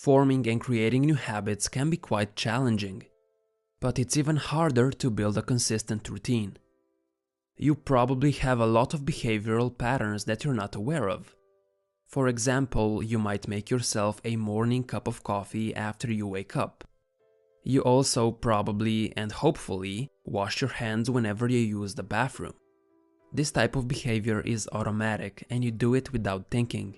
Forming and creating new habits can be quite challenging, but it's even harder to build a consistent routine. You probably have a lot of behavioral patterns that you're not aware of. For example, you might make yourself a morning cup of coffee after you wake up. You also probably and hopefully wash your hands whenever you use the bathroom. This type of behavior is automatic and you do it without thinking.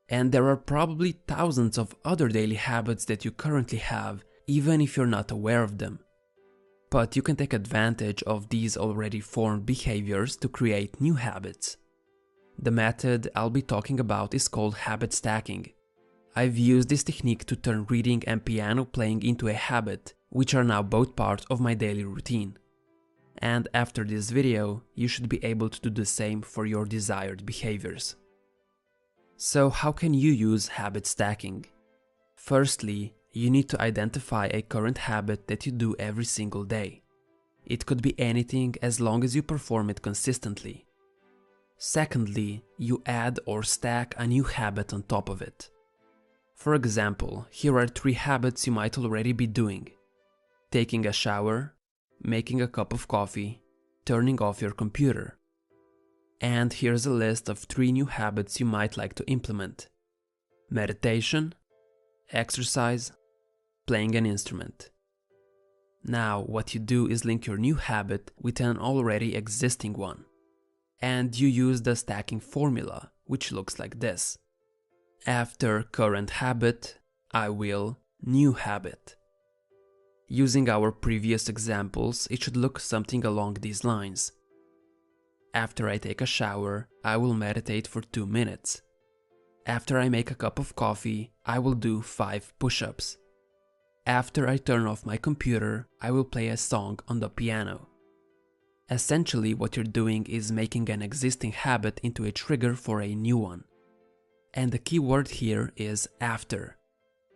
And there are probably thousands of other daily habits that you currently have, even if you're not aware of them. But you can take advantage of these already formed behaviors to create new habits. The method I'll be talking about is called habit stacking. I've used this technique to turn reading and piano playing into a habit, which are now both part of my daily routine. And after this video, you should be able to do the same for your desired behaviors. So how can you use habit stacking? Firstly, you need to identify a current habit that you do every single day. It could be anything as long as you perform it consistently. Secondly, you add or stack a new habit on top of it. For example, here are 3 habits you might already be doing: taking a shower, making a cup of coffee, turning off your computer. And here's a list of 3 new habits you might like to implement: meditation, exercise, playing an instrument. Now, what you do is link your new habit with an already existing one. And you use the stacking formula, which looks like this. After current habit, I will new habit. Using our previous examples, it should look something along these lines. After I take a shower, I will meditate for 2 minutes. After I make a cup of coffee, I will do 5 push-ups. After I turn off my computer, I will play a song on the piano. Essentially, what you're doing is making an existing habit into a trigger for a new one. And the key word here is after,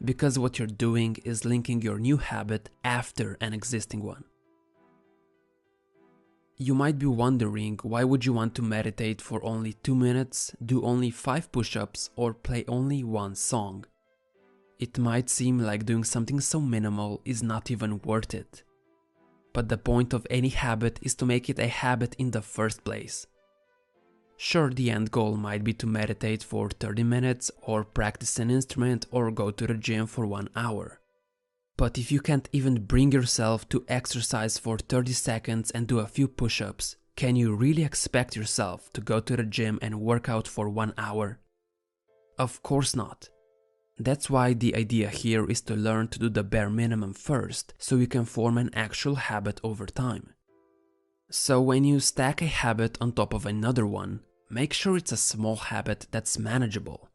because what you're doing is linking your new habit after an existing one. You might be wondering, why would you want to meditate for only 2 minutes, do only 5 push-ups, or play only one song? It might seem like doing something so minimal is not even worth it. But the point of any habit is to make it a habit in the first place. Sure, the end goal might be to meditate for 30 minutes, or practice an instrument, or go to the gym for 1 hour. But if you can't even bring yourself to exercise for 30 seconds and do a few push-ups, can you really expect yourself to go to the gym and work out for 1 hour? Of course not. That's why the idea here is to learn to do the bare minimum first, so you can form an actual habit over time. So when you stack a habit on top of another one, make sure it's a small habit that's manageable.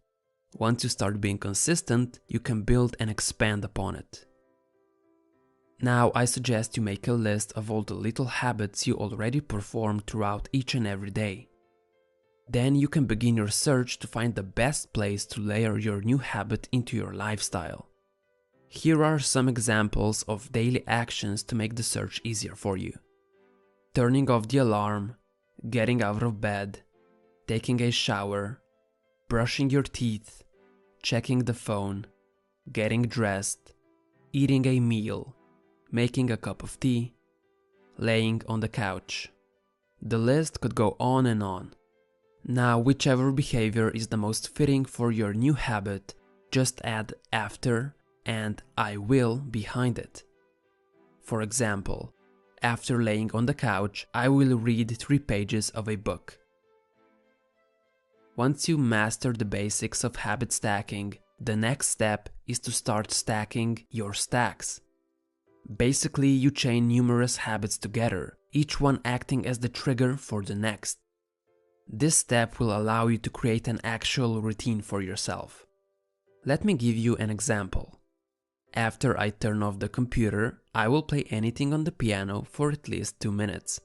Once you start being consistent, you can build and expand upon it. Now I suggest you make a list of all the little habits you already perform throughout each and every day. Then you can begin your search to find the best place to layer your new habit into your lifestyle. Here are some examples of daily actions to make the search easier for you. Turning off the alarm, getting out of bed, taking a shower, brushing your teeth, checking the phone, getting dressed, eating a meal, making a cup of tea, laying on the couch. The list could go on and on. Now, whichever behavior is the most fitting for your new habit, just add after and I will behind it. For example, after laying on the couch, I will read 3 pages of a book. Once you master the basics of habit stacking, the next step is to start stacking your stacks. Basically, you chain numerous habits together, each one acting as the trigger for the next. This step will allow you to create an actual routine for yourself. Let me give you an example. After I turn off the computer, I will play anything on the piano for at least 2 minutes.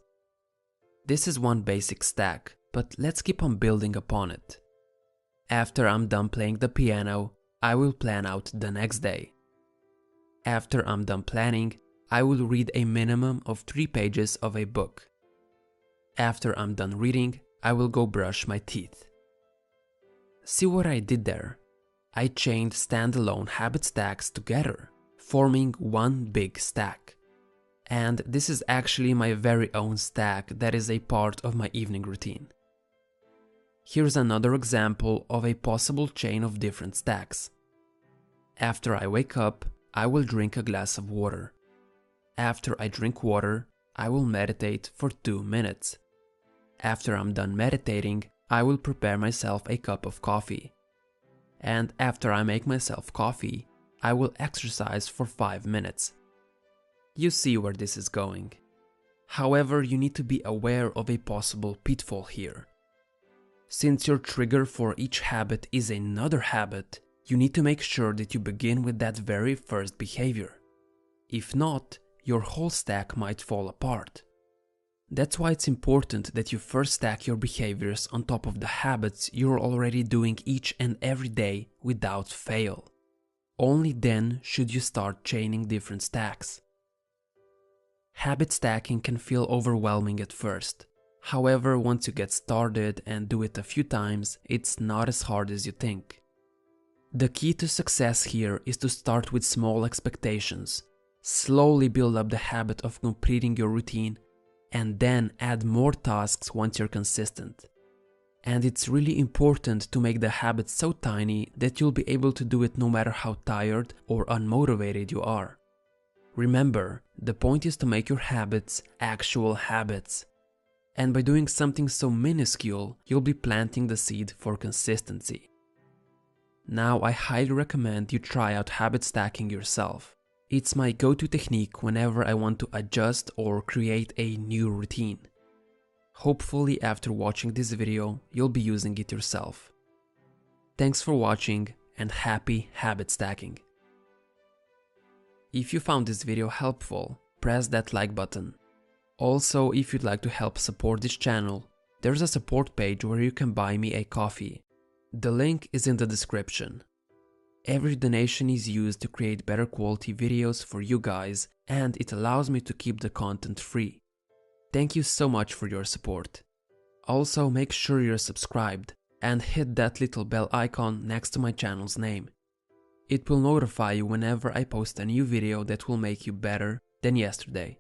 This is one basic stack, but let's keep on building upon it. After I'm done playing the piano, I will plan out the next day. After I'm done planning, I will read a minimum of 3 pages of a book. After I'm done reading, I will go brush my teeth. See what I did there? I chained standalone habit stacks together, forming one big stack. And this is actually my very own stack that is a part of my evening routine. Here's another example of a possible chain of different stacks. After I wake up, I will drink a glass of water. After I drink water, I will meditate for 2 minutes. After I'm done meditating, I will prepare myself a cup of coffee. And after I make myself coffee, I will exercise for 5 minutes. You see where this is going. However, you need to be aware of a possible pitfall here. Since your trigger for each habit is another habit, you need to make sure that you begin with that very first behavior. If not, your whole stack might fall apart. That's why it's important that you first stack your behaviors on top of the habits you're already doing each and every day without fail. Only then should you start chaining different stacks. Habit stacking can feel overwhelming at first. However, once you get started and do it a few times, it's not as hard as you think. The key to success here is to start with small expectations, slowly build up the habit of completing your routine, and then add more tasks once you're consistent. And it's really important to make the habit so tiny that you'll be able to do it no matter how tired or unmotivated you are. Remember, the point is to make your habits actual habits. And by doing something so minuscule, you'll be planting the seed for consistency. Now, I highly recommend you try out habit stacking yourself. It's my go-to technique whenever I want to adjust or create a new routine. Hopefully, after watching this video, you'll be using it yourself. Thanks for watching and happy habit stacking. If you found this video helpful, press that like button. Also, if you'd like to help support this channel, there's a support page where you can buy me a coffee. The link is in the description. Every donation is used to create better quality videos for you guys, and it allows me to keep the content free. Thank you so much for your support. Also, make sure you're subscribed and hit that little bell icon next to my channel's name. It will notify you whenever I post a new video that will make you better than yesterday.